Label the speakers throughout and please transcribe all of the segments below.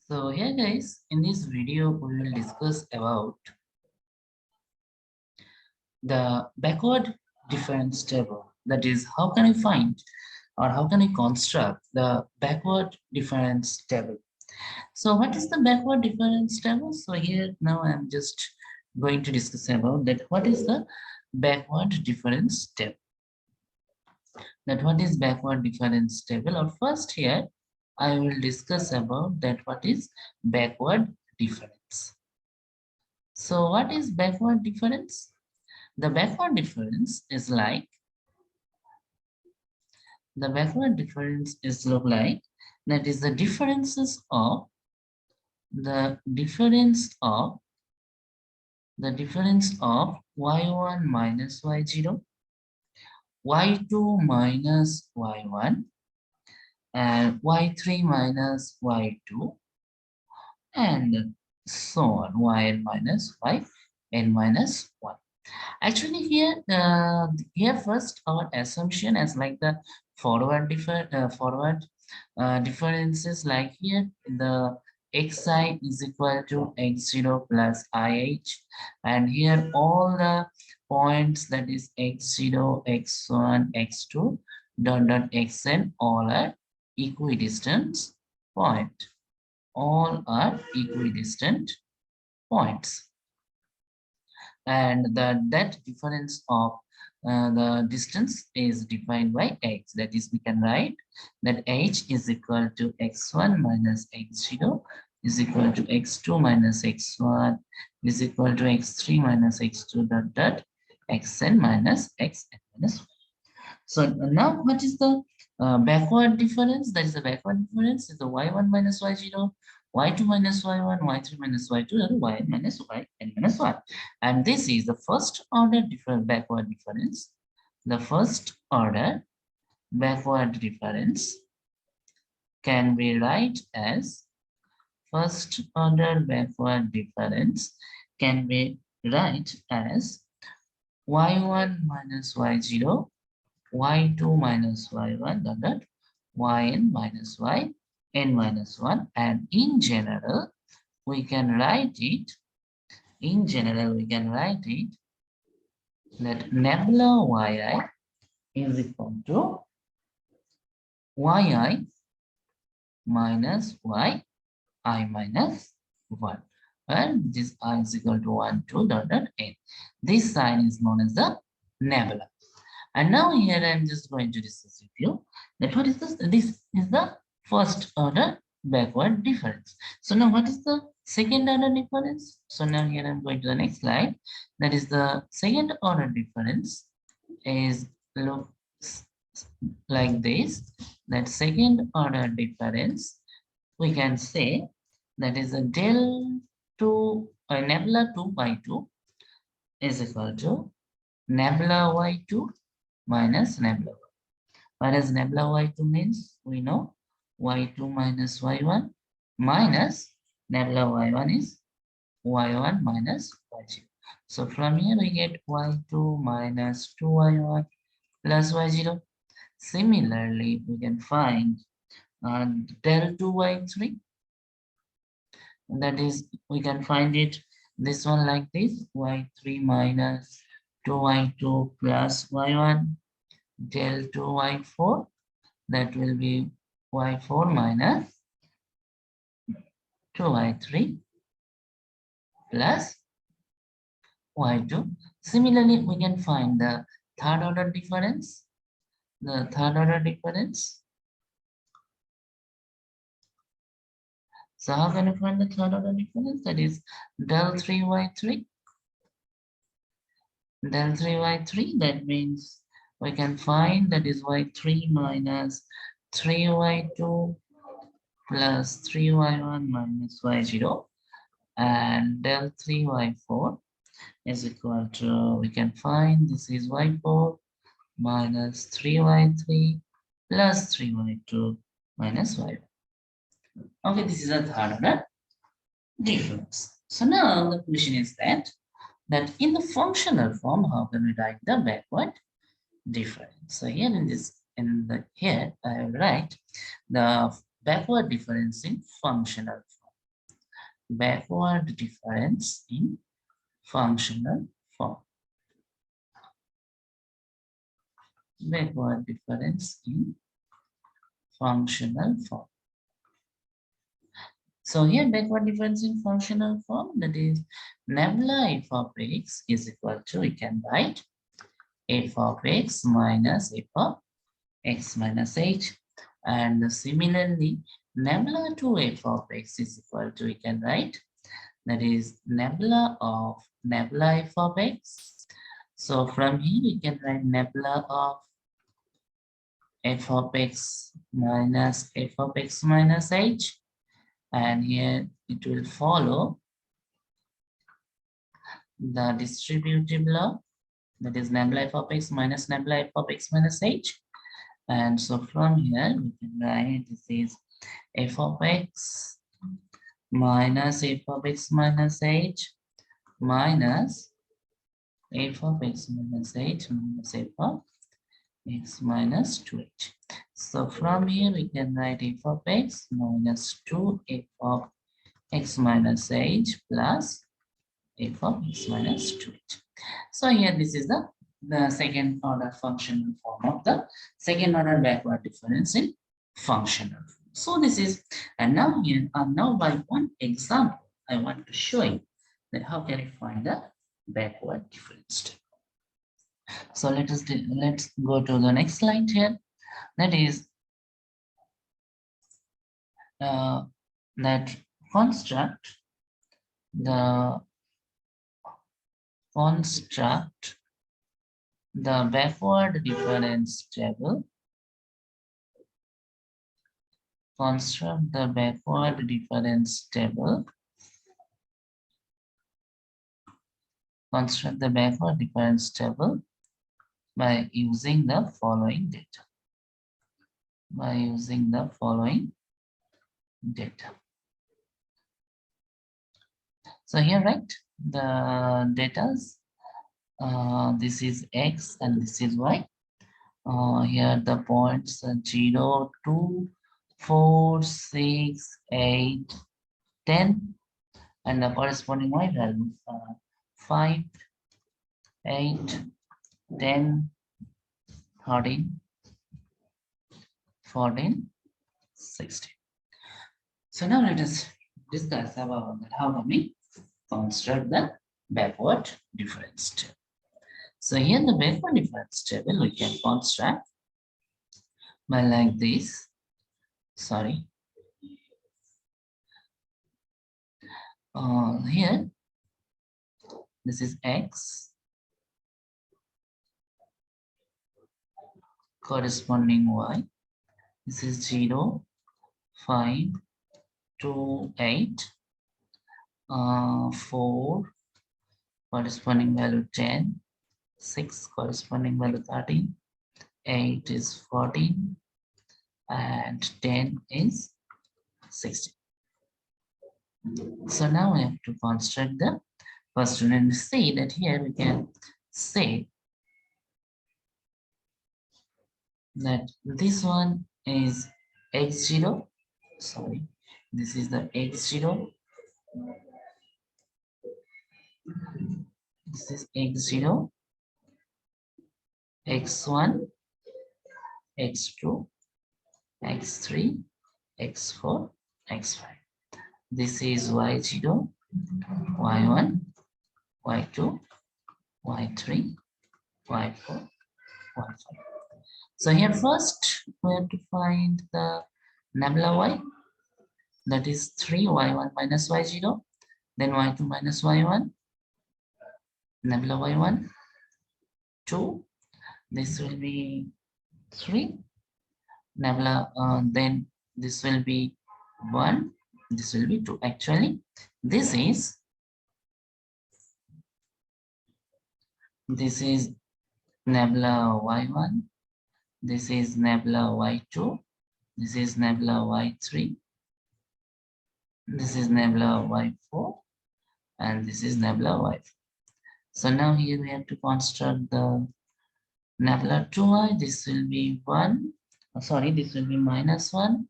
Speaker 1: So here guys, in this video we will discuss about the backward difference table. That is, how can I find or how can I construct the backward difference table? So what is the backward difference table? So here now I'm just going to discuss about that. What is the backward difference table? That what is backward difference table? Or first here I will discuss about that what is backward difference. So what is backward difference? The backward difference is like, the backward difference is look like, that is the differences of, the difference of, the difference of y1 minus y0, y2 minus y1, and y3 minus y2, and so on, yn minus yn minus 1. Actually, here first our assumption is like the forward differences, like here the xi is equal to x0 plus ih, and here all the points, that is x0, x1, x2, dot xn, all are equidistant point. All are equidistant points, and that difference of the distance is defined by h. That is, we can write that h is equal to x1 minus x0 is equal to x2 minus x1 is equal to x3 minus x2 dot xn minus xn minus 1. So now what is the backward difference? That is the backward difference is the y1 minus y0, y2 minus y1, y3 minus y2, and yn minus yn minus 1. And this is the first order backward difference. The first order backward difference can be write as, first order backward difference can be write as y1 minus y0, y2 minus y1 dot yn minus yn minus 1. And in general we can write it, that nebula yi is equal to yi minus yi minus 1, and this I is equal to 1 2 dot n. This sign is known as the nebula. And now here I am just going to discuss with you that what is this? This is the first order backward difference. So now what is the second order difference? So now here I am going to the next slide. That is the second order difference is looks like this. That second order difference, we can say that is a del 2 nebula 2 by 2 is equal to nebula y2 minus nebula y. What does nebula y2 means? We know y2 minus y1 minus nebula y1 is y1 minus y0. So from here we get y2 minus 2y1 plus y0. Similarly, we can find del 2y3. That is, we can find it this one like this, y3 minus 2y2 plus y1 del 2y4, that will be y4 minus 2y3 plus y2. Similarly, we can find the third order difference. The third order difference. So how can we find the third order difference? That is del 3y3. Del 3y3, that means we can find that is y3 minus 3y2 plus 3y1 minus y0, and del 3y4 is equal to, we can find this is y4 minus 3y3 plus 3y2 minus y1. Okay, this is a third order difference. So now the question is that in the functional form, how can we write the backward difference? So here here I will write the backward difference in functional form. backward difference in functional form. Backward difference in functional form. So here backward difference in functional form, that is nebula f of x is equal to, we can write f of x minus f of x minus h. And similarly, nebula 2 f of x is equal to, we can write, that is nebula f of x. So from here we can write nebula of f of x minus h, and here it will follow the distributive law, that is nebula f of x minus nebula f of x minus h. And so from here we can write this is f of x minus f of x minus h minus f of x minus h minus f of x minus 2h. So from here we can write f of x minus 2f of x minus h plus f of x minus 2h. So here this is the second order functional form of the second order backward difference in functional. So this is, and now here, now by one example, I want to show you that how can you find the backward difference. So let's go to the next slide here. That is that construct the backward difference table. Construct the backward difference table. Construct the backward difference table by using the following data. By using the following data. So here, right, the datas, this is x and this is y. Here the points 0, 2, 4, 6, 8, 10, and the corresponding y values are 5, 8, 10, 13, 14, 16. So now let us discuss about that. How can we construct the backward difference table? So here the backward difference table we can construct by like this. Sorry. Here this is x corresponding y. This is 0, 5, 2, 8, 4 corresponding value 10, 6 corresponding value 13, 8 is 14, and 10 is 16. So now we have to construct the first one and see that here we can say that this one is x0, sorry, this is the x0, this is x0, x1, x2, x3, x4, x5. This is y0, y1, y2, y3, y4, y5. So here first we have to find the nebula y, that is 3y1 minus y0, then y2 minus y1, nebula y1, 2, this will be 3, nebula, then this will be 1, this will be 2. Actually, this is nebula y1, this is nebula y2, this is nebula y3, this is nebula y4, and this is nebula y5. So now here we have to construct the nebula 2y. This will be 1, sorry, this will be minus 1,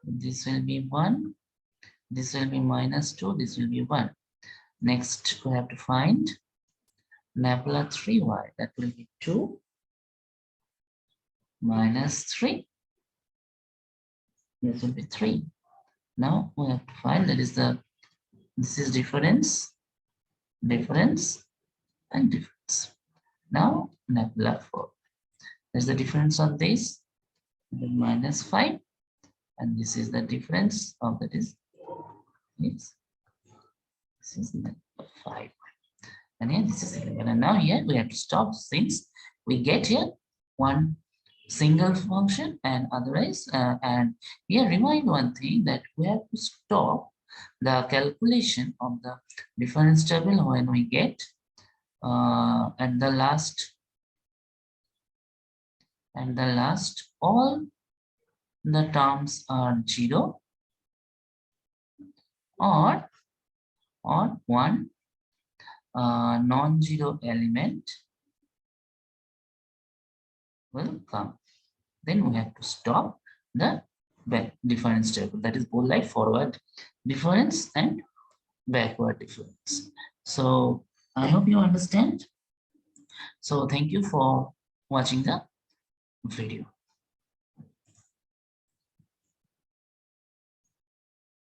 Speaker 1: this will be 1, This will be -2, this will be 1. Next, we have to find nabla 3y. That will be 2 minus 3. This will be 3. Now we have to find that is this is difference, difference, and difference. Now nabla 4. There's the difference on this, -5, and this is the difference of that is this is 5. And here this is 11. And now here we have to stop since we get here one single function and otherwise and here remind one thing that we have to stop the calculation of the difference table when we get at the last all the terms are 0 or one non-zero element will come. Then we have to stop the difference table. That is both like forward difference and backward difference. So I hope you understand. So thank you for watching the video.